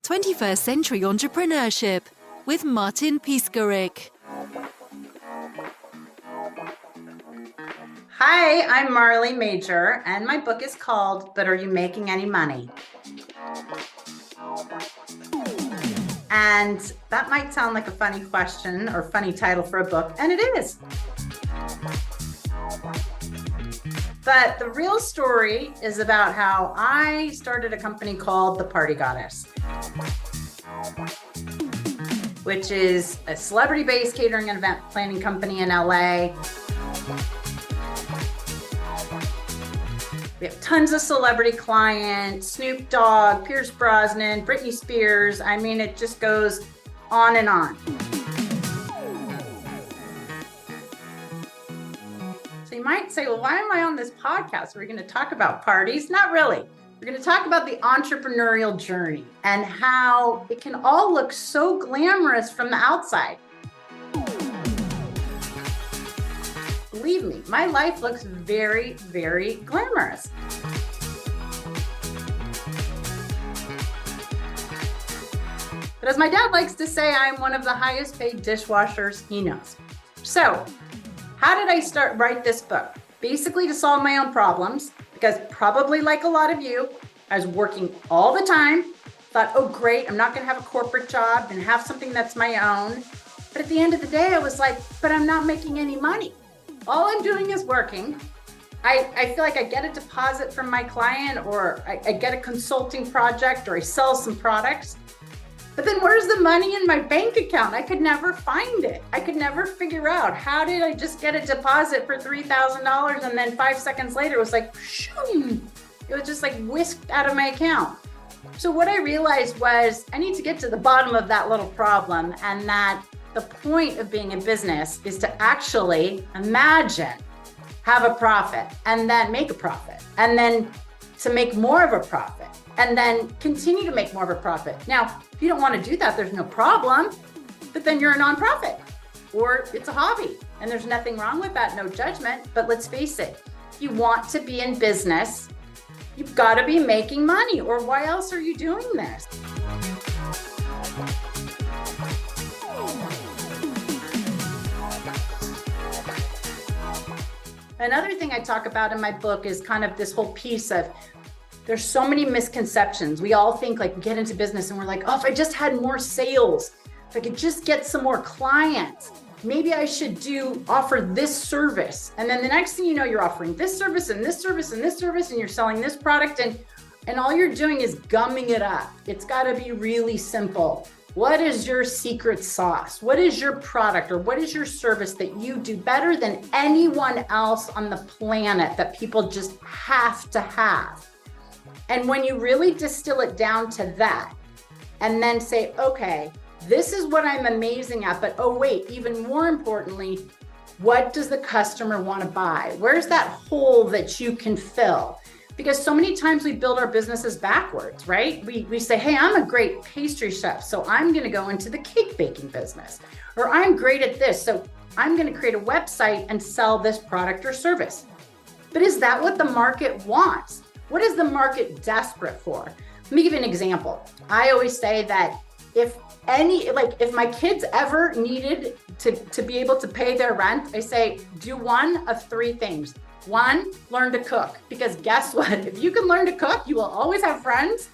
21st Century Entrepreneurship with Martin Piskarik. Hi, I'm Marley Majcher, and my book is called But Are You Making Any Money? And that might sound like a funny question or funny title for a book, and it is. But the real story is about how I started a company called The Party Goddess, which is a celebrity-based catering and event planning company in LA. We have tons of celebrity clients, Snoop Dogg, Pierce Brosnan, Britney Spears. I mean, it just goes on and on. So you might say, well, why am I on this podcast? We're going to talk about parties? Not really. We're going to talk about the entrepreneurial journey and how it can all look so glamorous from the outside. Believe me, my life looks very, very glamorous. But as my dad likes to say, I'm one of the highest paid dishwashers he knows. So how did I write this book? Basically to solve my own problems, because probably like a lot of you, I was working all the time, thought, oh great, I'm not gonna have a corporate job and have something that's my own. But at the end of the day, I was like, but I'm not making any money. All I'm doing is working. I feel like I get a deposit from my client, or I get a consulting project, or I sell some products. But then where's the money in my bank account? I could never find it. I could never figure out, how did I just get a deposit for $3,000 and then 5 seconds later it was like, shoo, it was just like whisked out of my account. So what I realized was I need to get to the bottom of that little problem, and that the point of being in business is to actually imagine, have a profit, and then make a profit, and then to make more of a profit, and then continue to make more of a profit. Now, if you don't want to do that, there's no problem, but then you're a nonprofit or it's a hobby, and there's nothing wrong with that, no judgment. But let's face it, if you want to be in business, you've got to be making money, or why else are you doing this? Another thing I talk about in my book is kind of this whole piece of, there's so many misconceptions. We all think, like, we get into business and we're like, oh, if I just had more sales, if I could just get some more clients, maybe I should offer this service. And then the next thing you know, you're offering this service and this service and this service, and you're selling this product, and all you're doing is gumming it up. It's got to be really simple. What is your secret sauce? What is your product, or what is your service that you do better than anyone else on the planet that people just have to have? And when you really distill it down to that, and then say, okay, this is what I'm amazing at, but oh wait, even more importantly, what does the customer want to buy? Where's that hole that you can fill? Because so many times we build our businesses backwards, right? We say, hey, I'm a great pastry chef, so I'm going to go into the cake baking business. Or I'm great at this, so I'm going to create a website and sell this product or service. But is that what the market wants? What is the market desperate for? Let me give you an example. I always say that if my kids ever needed to be able to pay their rent, I say, do one of three things. One, learn to cook, because guess what? If you can learn to cook, you will always have friends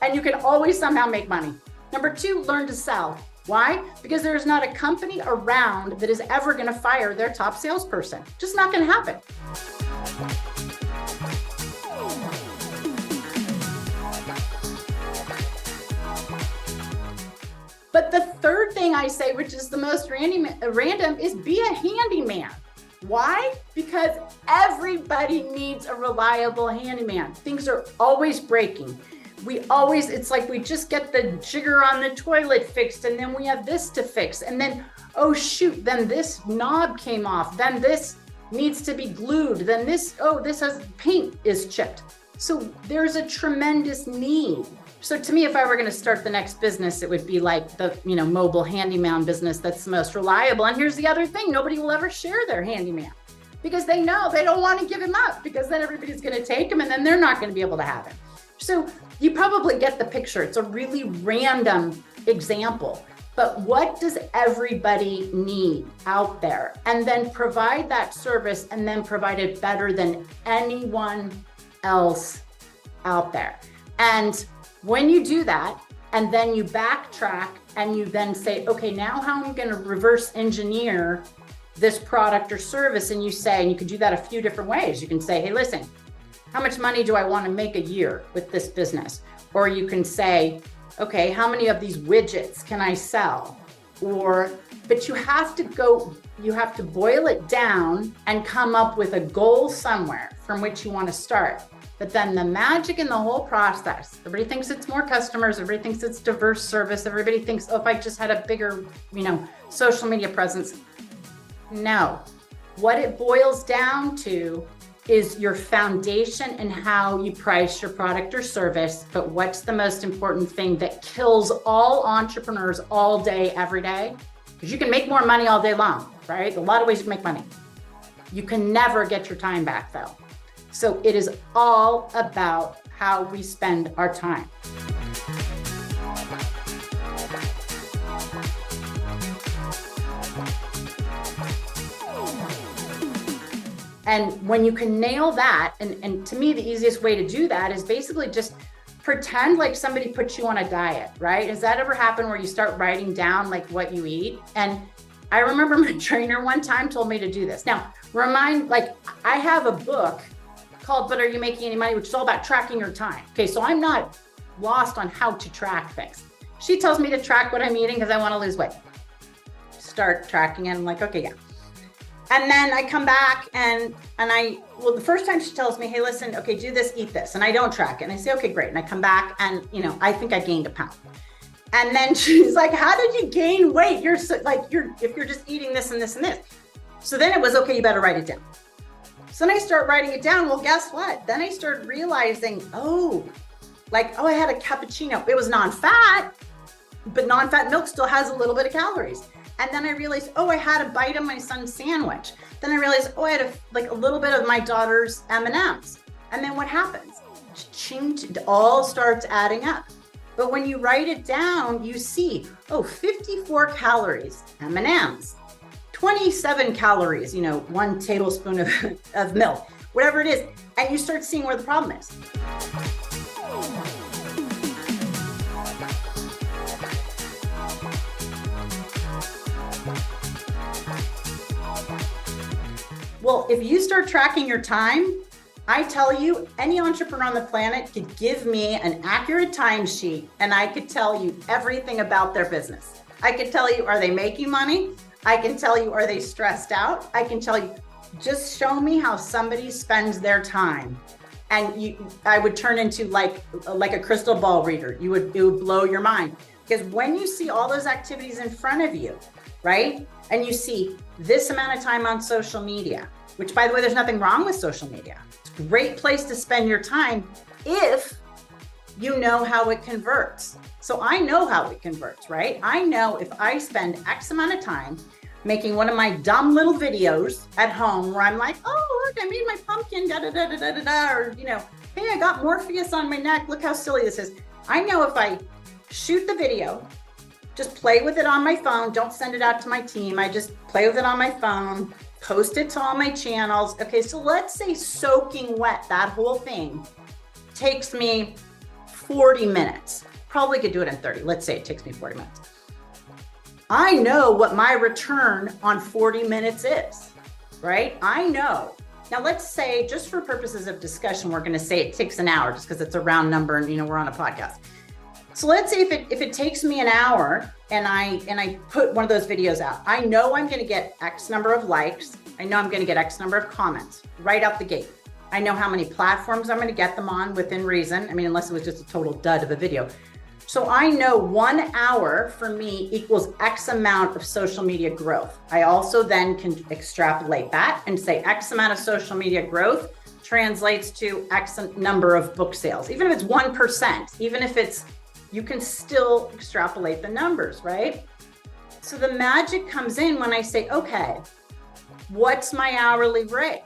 and you can always somehow make money. Number two, learn to sell. Why? Because there's not a company around that is ever going to fire their top salesperson. Just not going to happen. But the third thing I say, which is the most random, is be a handyman. Why? Because everybody needs a reliable handyman. Things are always breaking. It's like we just get the jigger on the toilet fixed, and then we have this to fix. And then, oh shoot, then this knob came off. Then this needs to be glued. Then this has paint is chipped. So there's a tremendous need. So to me, if I were going to start the next business, it would be like the, mobile handyman business that's the most reliable. And here's the other thing, nobody will ever share their handyman because they know they don't want to give him up, because then everybody's going to take him and then they're not going to be able to have him. So you probably get the picture. It's a really random example, but what does everybody need out there? And then provide that service, and then provide it better than anyone else out there. And when you do that, and then you backtrack and you then say, okay, now how am I going to reverse engineer this product or service? And you say, and you can do that a few different ways. You can say, hey, listen, how much money do I want to make a year with this business? Or you can say, okay, how many of these widgets can I sell? But you have to boil it down and come up with a goal somewhere from which you want to start. But then the magic in the whole process, everybody thinks it's more customers, everybody thinks it's diverse service, everybody thinks, oh, if I just had a bigger, social media presence. No, what it boils down to is your foundation and how you price your product or service. But what's the most important thing that kills all entrepreneurs all day, every day? Because you can make more money all day long, right? A lot of ways to make money. You can never get your time back though. So it is all about how we spend our time. And when you can nail that, and to me, the easiest way to do that is basically just pretend like somebody puts you on a diet, right? Has that ever happened where you start writing down like what you eat? And I remember my trainer one time told me to do this. Now, I have a book called But Are You Making Any Money? Which is all about tracking your time. Okay, so I'm not lost on how to track things. She tells me to track what I'm eating because I want to lose weight. Start tracking and I'm like, okay, yeah. And then I come back and the first time she tells me, hey, listen, okay, do this, eat this. And I don't track it. And I say, okay, great. And I come back and, I think I gained a pound. And then she's like, how did you gain weight? If you're just eating this and this and this. So then it was, okay, you better write it down. So then I start writing it down. Well, guess what? Then I started realizing, I had a cappuccino. It was non-fat, but non-fat milk still has a little bit of calories. And then I realized, I had a bite of my son's sandwich. Then I realized, I had a little bit of my daughter's M&Ms. And then what happens? It all starts adding up. But when you write it down, you see, 54 calories, M&Ms, 27 calories, 1 tablespoon of milk, whatever it is. And you start seeing where the problem is. Well, if you start tracking your time, I tell you, any entrepreneur on the planet could give me an accurate timesheet and I could tell you everything about their business. I could tell you, are they making money? I can tell you, are they stressed out? I can tell you, just show me how somebody spends their time. And I would turn into like a crystal ball reader. It would blow your mind. Because when you see all those activities in front of you, right? And you see this amount of time on social media, which by the way, there's nothing wrong with social media. It's a great place to spend your time if you know how it converts. So I know how it converts, right? I know if I spend X amount of time making one of my dumb little videos at home where I'm like, look, I made my pumpkin, or, hey, I got Morpheus on my neck. Look how silly this is. I know if I shoot the video, just play with it on my phone. Don't send it out to my team. I just play with it on my phone, post it to all my channels. Okay, so let's say soaking wet, that whole thing takes me 40 minutes. Probably could do it in 30. Let's say it takes me 40 minutes. I know what my return on 40 minutes is, right? I know. Now let's say, just for purposes of discussion, we're going to say it takes an hour just because it's a round number and we're on a podcast. So let's say if it takes me an hour and I put one of those videos out, I know I'm going to get X number of likes. I know I'm going to get X number of comments right out the gate. I know how many platforms I'm going to get them on within reason. I mean, unless it was just a total dud of a video. So I know 1 hour for me equals X amount of social media growth. I also then can extrapolate that and say X amount of social media growth translates to X number of book sales. Even if it's 1%, even if it's, you can still extrapolate the numbers, right? So the magic comes in when I say, okay, what's my hourly rate?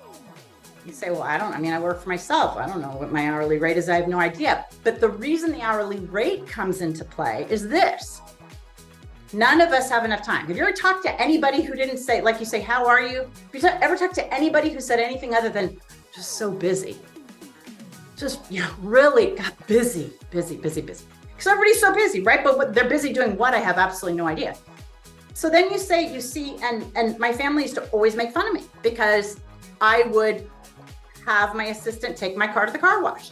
You say, well, I work for myself. I don't know what my hourly rate is. I have no idea. But the reason the hourly rate comes into play is this. None of us have enough time. Have you ever talked to anybody who didn't say, like you say, how are you? Have you ever talked to anybody who said anything other than just so busy? Just, really got busy. Because everybody's so busy, right? But what they're busy doing what? I have absolutely no idea. So then you see, and my family used to always make fun of me because I would have my assistant take my car to the car wash.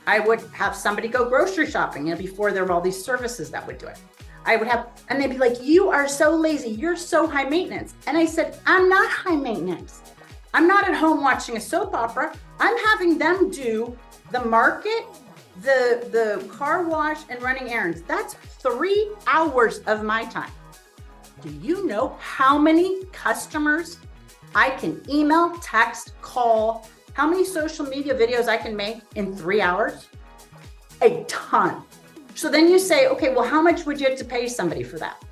I would have somebody go grocery shopping, before there were all these services that would do it. And they'd be like, you are so lazy. You're so high maintenance. And I said, I'm not high maintenance. I'm not at home watching a soap opera. I'm having them do the market, the car wash, and running errands. That's 3 hours of my time. Do you know how many customers I can email, text, call, how many social media videos I can make in 3 hours? A ton. So then you say, okay, well, how much would you have to pay somebody for that?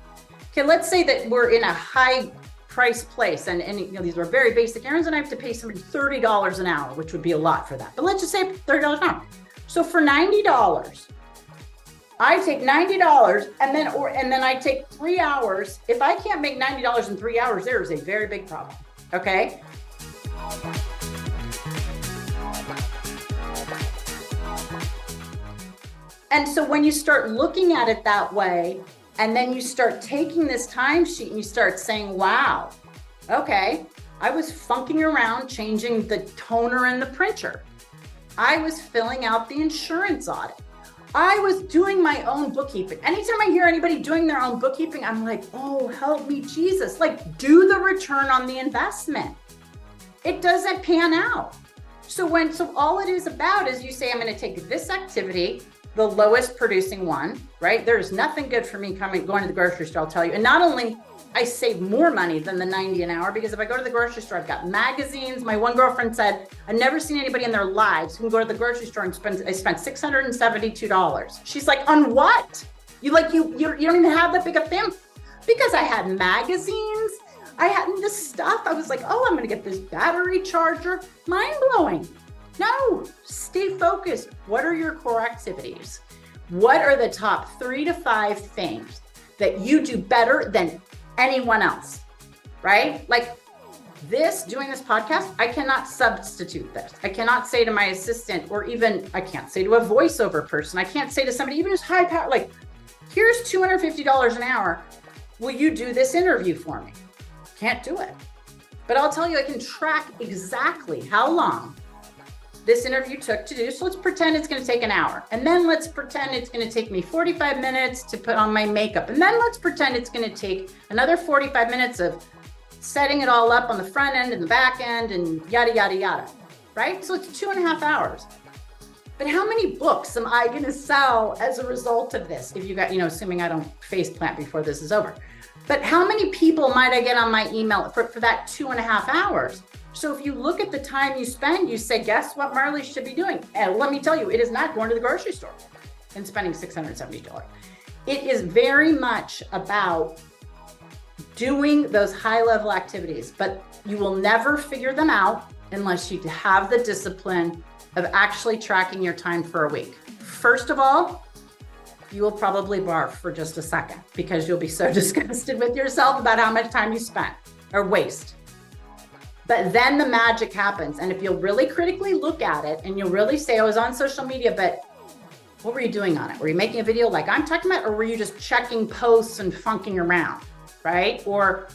Okay, let's say that we're in a high price place and these were very basic errands and I have to pay somebody $30 an hour, which would be a lot for that. But let's just say $30 an hour. So for $90, I take $90 and then I take 3 hours. If I can't make $90 in 3 hours, there is a very big problem. Okay. And so when you start looking at it that way, and then you start taking this timesheet and you start saying, wow, okay, I was funking around changing the toner in the printer. I was filling out the insurance audit. I was doing my own bookkeeping. Anytime I hear anybody doing their own bookkeeping, I'm like, oh, help me, Jesus. Like, do the return on the investment. It doesn't pan out. So all it is about is you say, I'm going to take this activity, the lowest producing one, right? There's nothing good for me going to the grocery store, I'll tell you. And not only I save more money than the 90 an hour, because if I go to the grocery store, I've got magazines. My one girlfriend said, I've never seen anybody in their lives who can go to the grocery store and spend $672. She's like, on what? You don't even have that big a family? Because I had magazines. I had this stuff. I was like, oh, I'm going to get this battery charger. Mind blowing. No, stay focused. What are your core activities? What are the top 3 to 5 things that you do better than anyone else, right? Like doing this podcast, I cannot substitute this. I cannot say to my assistant, or even I can't say to a voiceover person. I can't say to somebody, even who's high power, like, here's $250 an hour. Will you do this interview for me? Can't do it. But I'll tell you, I can track exactly how long this interview took to do. So let's pretend it's going to take an hour. And then let's pretend it's going to take me 45 minutes to put on my makeup. And then let's pretend it's going to take another 45 minutes of setting it all up on the front end and the back end and yada, yada, yada. Right? So it's 2.5 hours. But how many books am I going to sell as a result of this? If you got, assuming I don't face plant before this is over. But how many people might I get on my email for that 2.5 hours? So if you look at the time you spend, you say, guess what Marley should be doing? And let me tell you, it is not going to the grocery store and spending $670. It is very much about doing those high level activities, but you will never figure them out unless you have the discipline of actually tracking your time for a week. First of all, you will probably barf for just a second because you'll be so disgusted with yourself about how much time you spent or waste. But then the magic happens. And if you'll really critically look at it and you'll really say, I was on social media, but what were you doing on it? Were you making a video like I'm talking about, or were you just checking posts and funking around, right? Or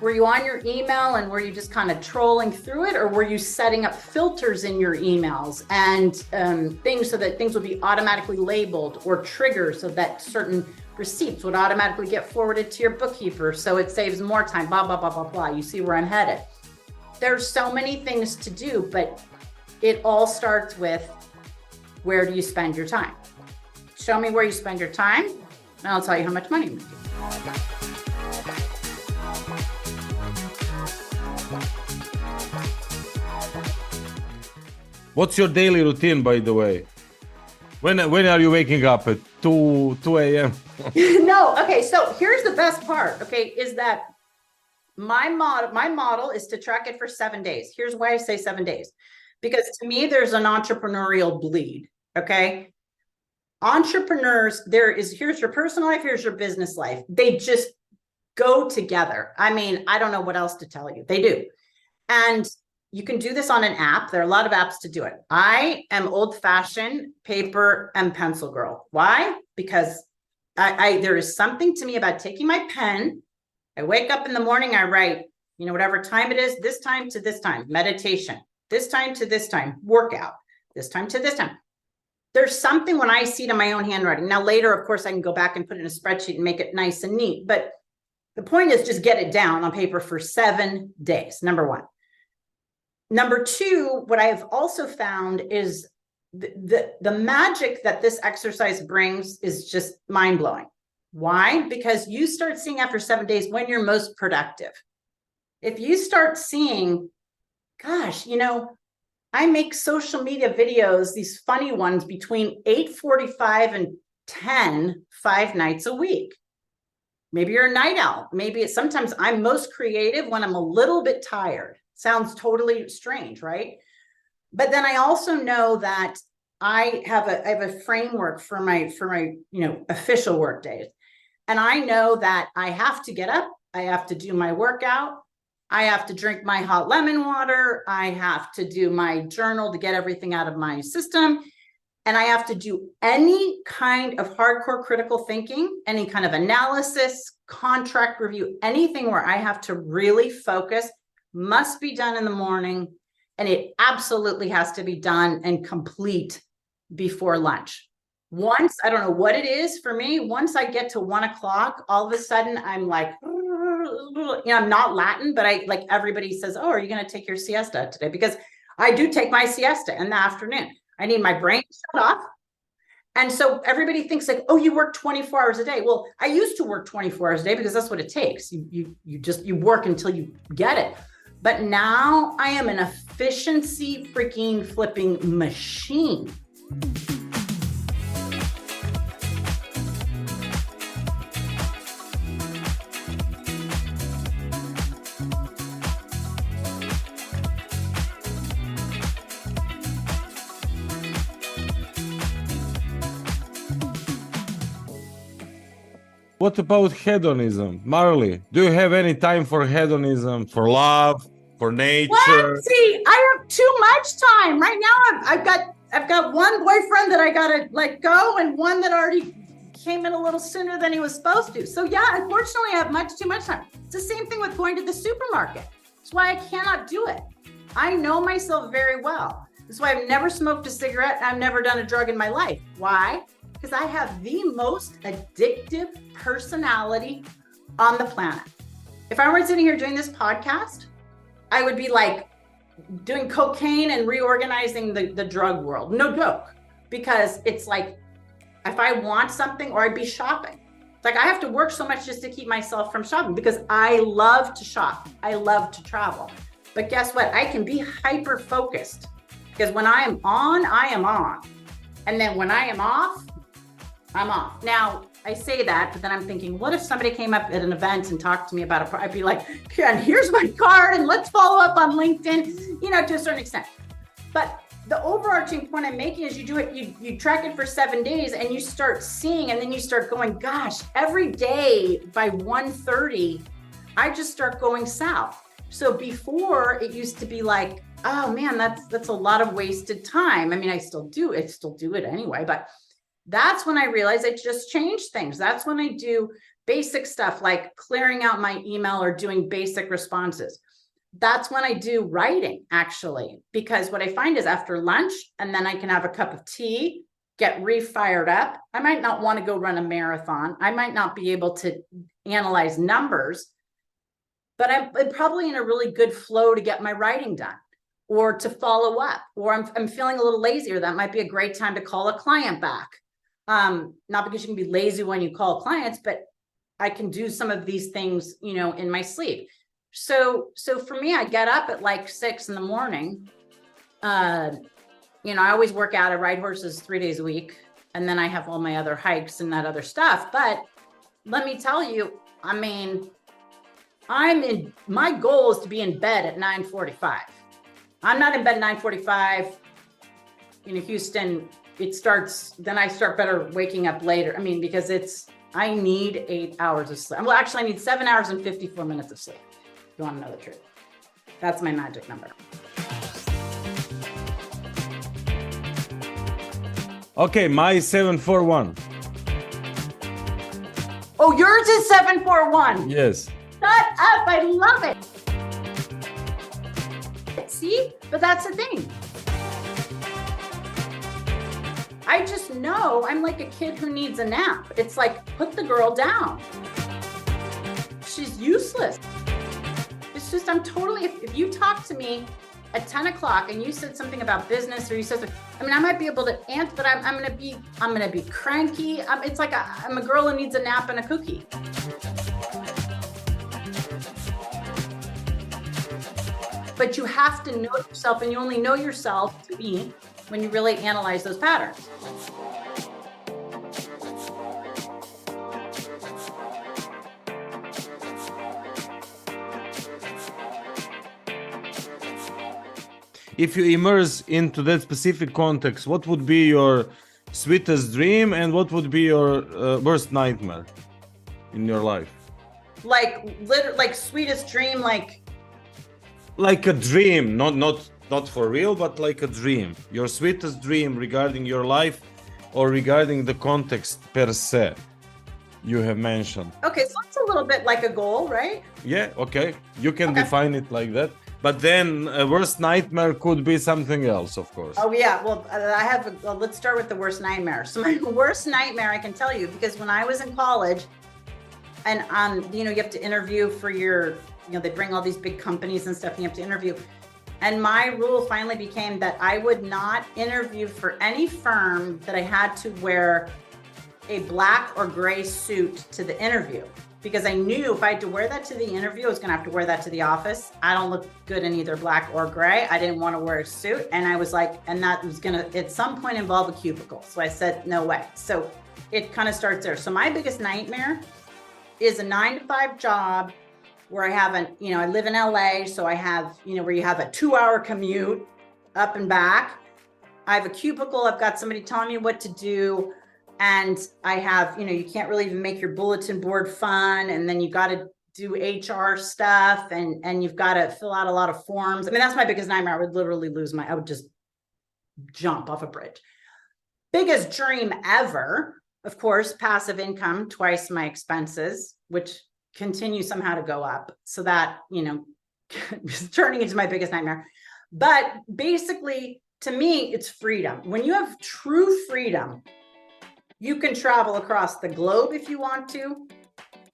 were you on your email and were you just kind of trolling through it? Or were you setting up filters in your emails and things so that things would be automatically labeled, or triggers so that certain receipts would automatically get forwarded to your bookkeeper so it saves more time, blah, blah, blah, blah, blah. You see where I'm headed. There's so many things to do, but it all starts with, where do you spend your time? Show me where you spend your time, and I'll tell you how much money you make. What's your daily routine, by the way? When are you waking up at 2 a.m.? No, okay, so here's the best part, okay, is that my model is to track it for 7 days. Here's why I say 7 days. because to me, there's an entrepreneurial bleed. Okay. Entrepreneurs, here's your personal life, here's your business life. They just go together. I mean, I don't know what else to tell you. They do. And you can do this on an app. There are a lot of apps to do it. I am old-fashioned paper and pencil girl. Why? Because there is something to me about taking my pen. I wake up in the morning, I write, whatever time it is, this time to this time, meditation, this time to this time, workout, this time to this time. There's something when I see it in my own handwriting. Now later, of course, I can go back and put it in a spreadsheet and make it nice and neat. But the point is just get it down on paper for 7 days, number one. Number two, what I have also found is the magic that this exercise brings is just mind-blowing. Why? Because you start seeing after 7 days when you're most productive. If you start seeing, gosh, I make social media videos, these funny ones, between 8:45 and 10, 5 nights a week. Maybe you're a night owl. Maybe sometimes I'm most creative when I'm a little bit tired. Sounds totally strange, right? But then I also know that I have a framework for my official work days. And I know that I have to get up, I have to do my workout, I have to drink my hot lemon water, I have to do my journal to get everything out of my system, and I have to do any kind of hardcore critical thinking, any kind of analysis, contract review, anything where I have to really focus must be done in the morning, and it absolutely has to be done and complete before lunch. Once, I don't know what it is for me, once I get to 1 o'clock, all of a sudden I'm like, I'm not Latin, but like everybody says, oh, are you going to take your siesta today? Because I do take my siesta in the afternoon. I need my brain to shut off. And so everybody thinks like, oh, you work 24 hours a day. Well, I used to work 24 hours a day because that's what it takes. You work until you get it. But now I am an efficiency freaking flipping machine. What about hedonism? Marley, do you have any time for hedonism, for love, for nature? What? See, I have too much time. Right now I've got one boyfriend that I gotta let go and one that already came in a little sooner than he was supposed to. So yeah, unfortunately I have too much time. It's the same thing with going to the supermarket. That's why I cannot do it. I know myself very well. That's why I've never smoked a cigarette. I've never done a drug in my life. Why? Because I have the most addictive personality on the planet. If I were sitting here doing this podcast, I would be like doing cocaine and reorganizing the drug world. No joke. Because it's like, if I want something, or I'd be shopping. It's like I have to work so much just to keep myself from shopping because I love to shop. I love to travel. But guess what? I can be hyper focused because when I am on, I am on. And then when I am off, I'm off. Now, I say that, but then I'm thinking, what if somebody came up at an event and talked to me about I'd be like, yeah, and here's my card and let's follow up on LinkedIn, to a certain extent. But the overarching point I'm making is you do it, you track it for 7 days and you start seeing, and then you start going, gosh, every day by 1:30, I just start going south. So before it used to be like, oh man, that's a lot of wasted time. I mean, I still do it anyway, but that's when I realized I just changed things. That's when I do basic stuff like clearing out my email or doing basic responses. That's when I do writing, actually, because what I find is after lunch, and then I can have a cup of tea, get re-fired up. I might not want to go run a marathon. I might not be able to analyze numbers, but I'm probably in a really good flow to get my writing done or to follow up, or I'm feeling a little lazy, or that might be a great time to call a client back. Not because you can be lazy when you call clients, but I can do some of these things, in my sleep. So for me, I get up at like 6 a.m. I always work out. I ride horses 3 days a week, and then I have all my other hikes and that other stuff. But let me tell you, I mean, my goal is to be in bed at 9:45. I'm not in bed 9:45. In Houston, it starts, then I start better waking up later. I mean, because I need 8 hours of sleep. Well, actually, I need 7 hours and 54 minutes of sleep. If you want to know the truth. That's my magic number. Okay, my 741. Oh, yours is 741. Yes. Shut up. I love it. See? But that's the thing. I just know I'm like a kid who needs a nap. It's like, put the girl down. She's useless. It's just, I'm totally, if you talk to me at 10 o'clock and you said something about business or you said, I mean, I might be able to answer, but I'm going to be cranky. It's like I'm a girl who needs a nap and a cookie. But you have to know yourself, and you only know yourself, to me, when you really analyze those patterns. If you immerse into that specific context, what would be your sweetest dream and what would be your worst nightmare in your life? Like sweetest dream, like a dream, not for real, but like a dream. Your sweetest dream regarding your life or regarding the context per se you have mentioned. Okay, so it's a little bit like a goal, right? Yeah, okay. You can define it like that. But then a worst nightmare could be something else, of course. Oh yeah, well, let's start with the worst nightmare. So my worst nightmare, I can tell you, because when I was in college and, you have to interview for your, they bring all these big companies and stuff, and you have to interview. And my rule finally became that I would not interview for any firm that I had to wear a black or gray suit to the interview. Because I knew if I had to wear that to the interview, I was gonna have to wear that to the office. I don't look good in either black or gray. I didn't want to wear a suit. And I was like, and that was gonna at some point involve a cubicle. So I said, no way. So it kind of starts there. So my biggest nightmare is a 9-to-5 job where I haven't, I live in LA. So I have, where you have a 2-hour commute up and back. I have a cubicle. I've got somebody telling me what to do. And I have, you can't really even make your bulletin board fun. And then you got to do HR stuff and you've got to fill out a lot of forms. I mean, that's my biggest nightmare. I would literally I would just jump off a bridge. Biggest dream ever, of course, passive income, twice my expenses, which continue somehow to go up. So that, is turning into my biggest nightmare. But basically, to me, it's freedom. When you have true freedom, you can travel across the globe if you want to.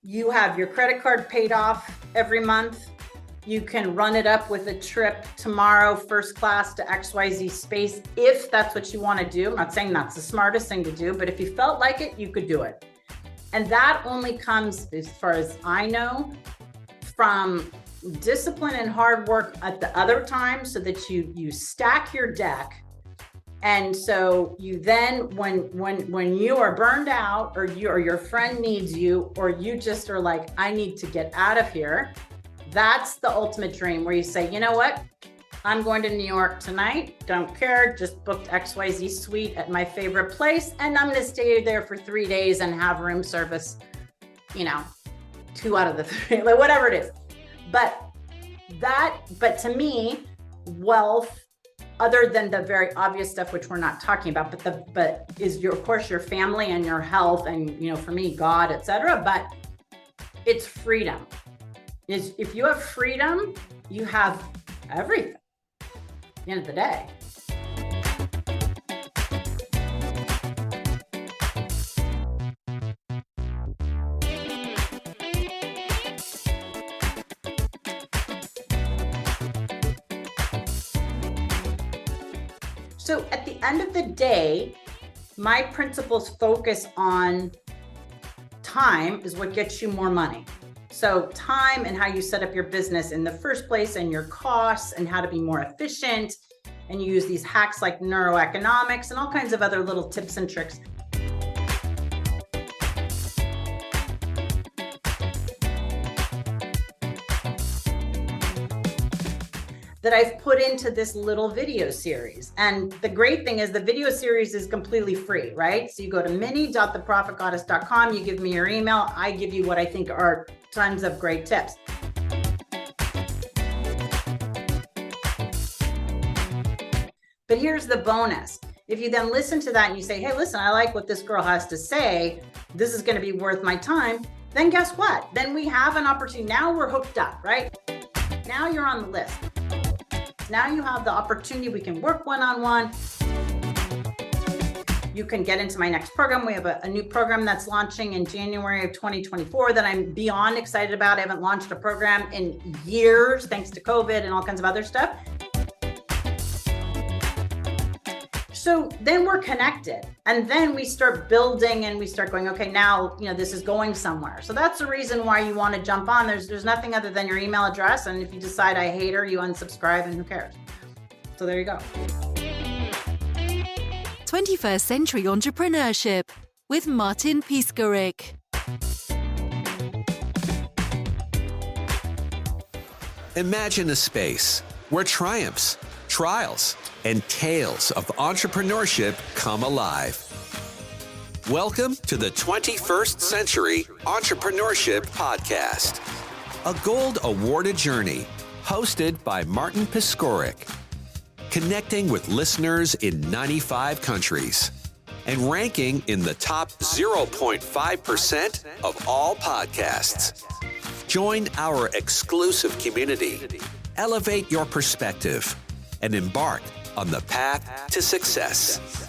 You have your credit card paid off every month. You can run it up with a trip tomorrow, first class to XYZ space, if that's what you want to do. I'm not saying that's the smartest thing to do, but if you felt like it, you could do it. And that only comes, as far as I know, from discipline and hard work at the other time, so that you stack your deck. And so you then, when you are burned out, or your friend needs you, or you just are like, I need to get out of here, that's the ultimate dream, where you say, you know what, I'm going to New York tonight, don't care, just booked XYZ suite at my favorite place, and I'm going to stay there for 3 days and have room service, 2 out of the 3, like whatever it is. But to me, wealth, other than the very obvious stuff, which we're not talking about, but is of course your family and your health, and for me, God, etc. But it's freedom. If you have freedom, you have everything. At the end of the day. So at the end of the day, my principles focus on time is what gets you more money. So time and how you set up your business in the first place, and your costs, and how to be more efficient. And you use these hacks like neuroeconomics and all kinds of other little tips and tricks. that I've put into this little video series. And the great thing is the video series is completely free, right? So you go to mini.theprofitgoddess.com, you give me your email, I give you what I think are tons of great tips. But here's the bonus. If you then listen to that and you say, hey, listen, I like what this girl has to say, this is going to be worth my time, then guess what? Then we have an opportunity. Now we're hooked up, right? Now you're on the list. Now you have the opportunity. We can work one-on-one. You can get into my next program. We have a new program that's launching in January of 2024 that I'm beyond excited about. I haven't launched a program in years, thanks to COVID and all kinds of other stuff. So then we're connected, and then we start building and we start going, okay, now, this is going somewhere. So that's the reason why you want to jump on. There's nothing other than your email address. And if you decide I hate her, you unsubscribe, and who cares? So there you go. 21st Century Entrepreneurship with Martin Piskarik. Imagine a space where triumphs, trials, and tales of entrepreneurship come alive. Welcome to the 21st Century Entrepreneurship Podcast, a gold awarded journey hosted by Martin Piskarik, connecting with listeners in 95 countries and ranking in the top 0.5% of all podcasts. Join our exclusive community, elevate your perspective, and embark on the path to success.